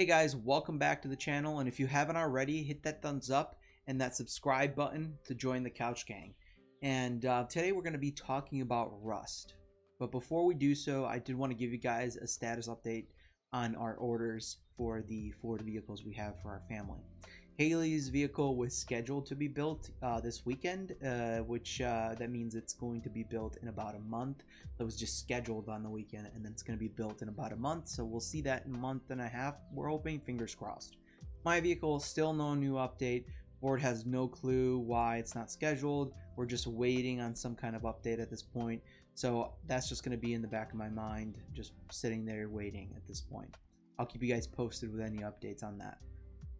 Hey guys, welcome back to the channel, and if you haven't already, hit that thumbs up and that subscribe button to join the Couch Gang. And today we're going to be talking about rust. But before we do so, I did want to give you guys a status update on our orders for the Ford vehicles we have for our family. Haley's vehicle was scheduled to be built this weekend, which that means it's going to be built in about a month. It was just scheduled on the weekend, and then it's going to be built in about a month. So we'll see that in a month and a half. We're hoping, fingers crossed. My vehicle, still no new update. Ford has no clue why it's not scheduled. We're just waiting on some kind of update at this point. So that's just going to be in the back of my mind, just sitting there waiting at this point. I'll keep you guys posted with any updates on that.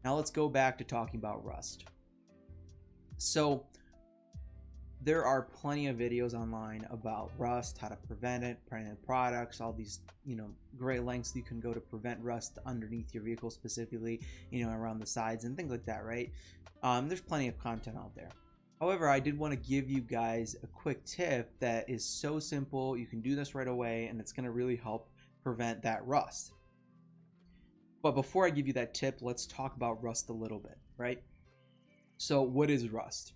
Now let's go back to talking about rust. So there are plenty of videos online about rust, how to prevent it, preventive products, all these, great lengths you can go to prevent rust underneath your vehicle, specifically, around the sides and things like that, right? There's plenty of content out there. However, I did want to give you guys a quick tip that is so simple. You can do this right away, and it's going to really help prevent that rust. But before I give you that tip, let's talk about rust a little bit, right? So what is rust?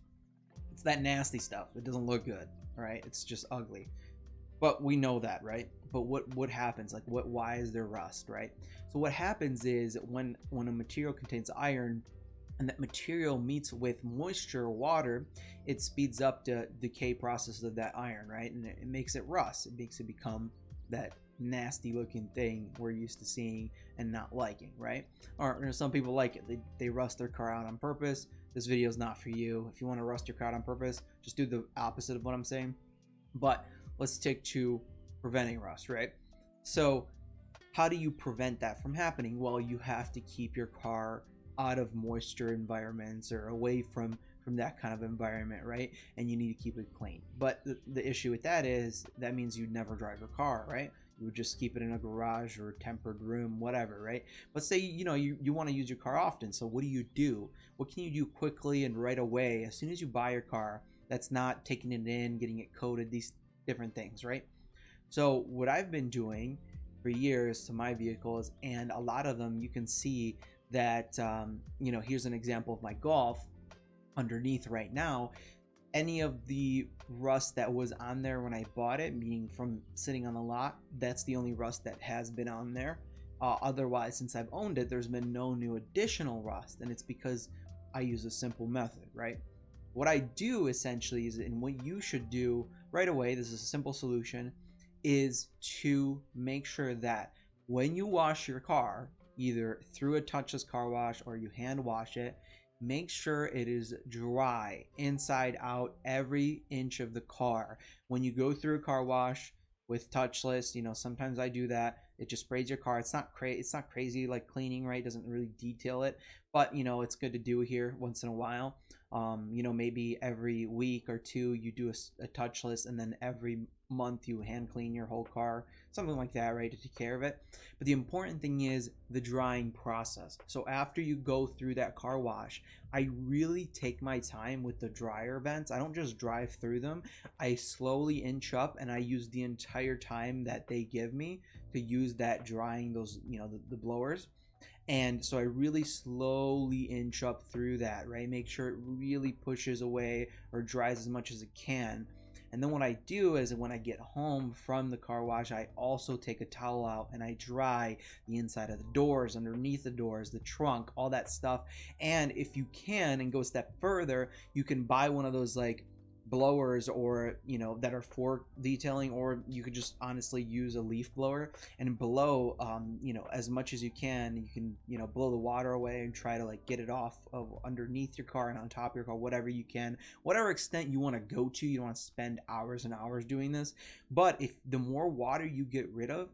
It's that nasty stuff. It doesn't look good, right? It's just ugly. But we know that, right? But what happens? Like why is there rust, right? So what happens is when a material contains iron and that material meets with moisture or water, it speeds up the decay process of that iron, right? And it makes it rust. It makes it become that nasty looking thing we're used to seeing and not liking, right? Or some people like it. They rust their car out on purpose. This video is not for you. If you want to rust your car out on purpose, just do the opposite of what I'm saying. But let's stick to preventing rust, right? So how do you prevent that from happening? Well, you have to keep your car out of moisture environments or away from that kind of environment, right? And you need to keep it clean. But the issue with that is that means you'd never drive your car, right? You would just keep it in a garage or a tempered room, whatever, right? But say you want to use your car often, so what do? What can you do quickly and right away as soon as you buy your car that's not taking it in, getting it coated, these different things, right? So what I've been doing for years to my vehicles, and a lot of them you can see that here's an example of my Golf underneath right now. Any of the rust that was on there when I bought it, meaning from sitting on the lot, that's the only rust that has been on there. Otherwise, since I've owned it, there's been no new additional rust, and it's because I use a simple method, right? What I do essentially is, and what you should do right away, this is a simple solution, is to make sure that when you wash your car, either through a touchless car wash or you hand wash it, make sure it is dry inside out, every inch of the car. When you go through a car wash with touchless, sometimes I do that. It just sprays your car. It's not crazy like cleaning, right? It doesn't really detail it, but it's good to do here once in a while. Maybe every week or two you do a touchless, and then every month you hand clean your whole car, something like that, right, to take care of it. But the important thing is the drying process. So after you go through that car wash, I really take my time with the dryer vents. I don't just drive through them. I slowly inch up, and I use the entire time that they give me to use that drying those, the blowers. And so I really slowly inch up through that, right? Make sure it really pushes away or dries as much as it can. And then what I do is when I get home from the car wash, I also take a towel out and I dry the inside of the doors, underneath the doors, the trunk, all that stuff. And if you can, and go a step further, you can buy one of those like blowers or that are for detailing, or you could just honestly use a leaf blower and blow as much as you can. You can blow the water away and try to like get it off of underneath your car and on top of your car, whatever you can, whatever extent you want to go to. You don't want to spend hours and hours doing this, but if the more water you get rid of,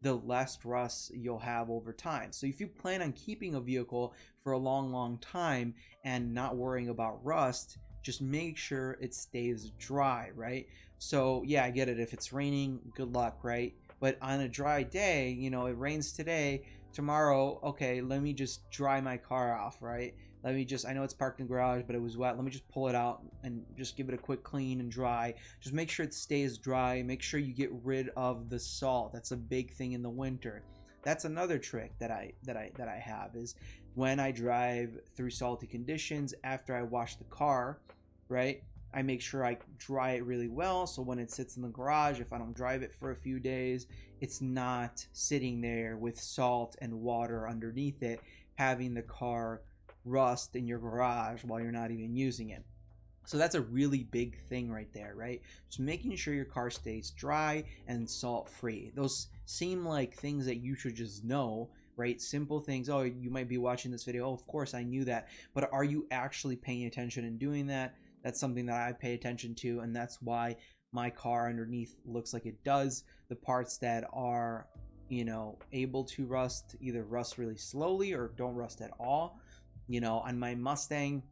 the less rust you'll have over time. So if you plan on keeping a vehicle for a long time and not worrying about rust, just make sure it stays dry, right? So yeah, I get it. If it's raining, good luck, right? But on a dry day, it rains today, tomorrow, okay, let me just dry my car off, right? I know it's parked in the garage, but it was wet. Let me just pull it out and just give it a quick clean and dry. Just make sure it stays dry. Make sure you get rid of the salt. That's a big thing in the winter. that's another trick that I have is when I drive through salty conditions after I wash the car, right? I make sure I dry it really well, so when it sits in the garage, if I don't drive it for a few days, it's not sitting there with salt and water underneath it, having the car rust in your garage while you're not even using it. So that's a really big thing right there, right? Just making sure your car stays dry and salt free. Those seem like things that you should just know, right? Simple things. Oh, you might be watching this video. Oh, of course I knew that. But are you actually paying attention and doing that? That's something that I pay attention to, and that's why my car underneath looks like it does. The parts that are, able to rust either rust really slowly or don't rust at all. On my Mustang,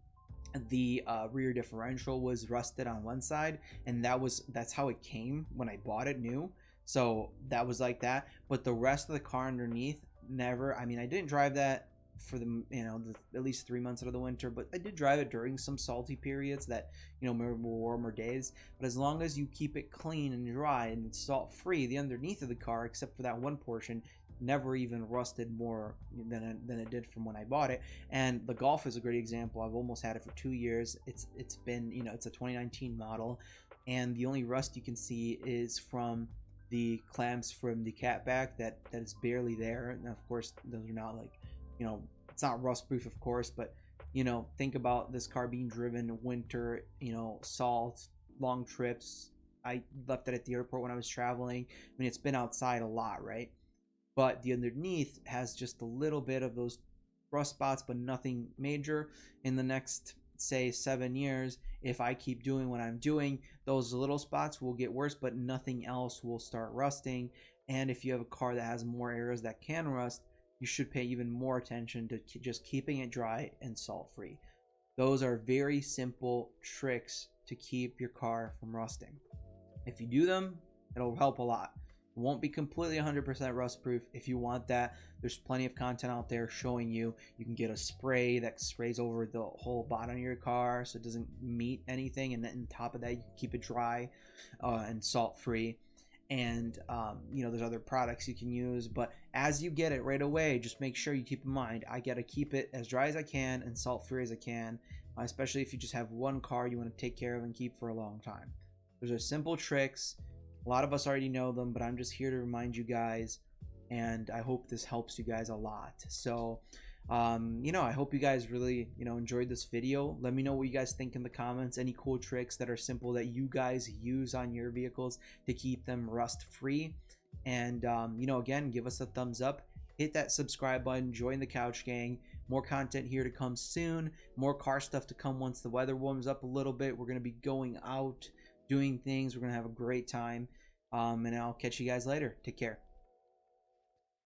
the rear differential was rusted on one side, and that's how it came when I bought it new. So that was like that, but the rest of the car underneath never. I mean, I didn't drive that for at least 3 months out of the winter, but I did drive it during some salty periods that were warmer days. But as long as you keep it clean and dry and salt free, the underneath of the car, except for that one portion, never even rusted more than it did from when I bought it. And the Golf is a great example. I've almost had it for 2 years. It's been, it's a 2019 model, and the only rust you can see is from the clamps from the catback that is barely there. And of course, those are not like, it's not rust proof, of course, but think about this car being driven winter, salt, long trips. I left it at the airport when I was traveling. I mean, it's been outside a lot, right? But the underneath has just a little bit of those rust spots, but nothing major. In the next, say, 7 years, if I keep doing what I'm doing, those little spots will get worse, but nothing else will start rusting. And if you have a car that has more areas that can rust, you should pay even more attention to just keeping it dry and salt free. Those are very simple tricks to keep your car from rusting. If you do them, it'll help a lot. It won't be completely 100% rust proof. If you want that, there's plenty of content out there showing you can get a spray that sprays over the whole bottom of your car so it doesn't meet anything, and then on top of that you can keep it dry and salt free. And there's other products you can use, but as you get it right away, just make sure you keep in mind, I gotta keep it as dry as I can and salt free as I can, especially if you just have one car you want to take care of and keep for a long time. Those are simple tricks. A lot of us already know them, but I'm just here to remind you guys, and I hope this helps you guys a lot. So I hope you guys really enjoyed this video. Let me know what you guys think in the comments. Any cool tricks that are simple that you guys use on your vehicles to keep them rust free. And again, give us a thumbs up, hit that subscribe button, join the Couch Gang. More content here to come soon, more car stuff to come once the weather warms up a little bit. We're going to be going out doing things. We're going to have a great time, and I'll catch you guys later. Take care.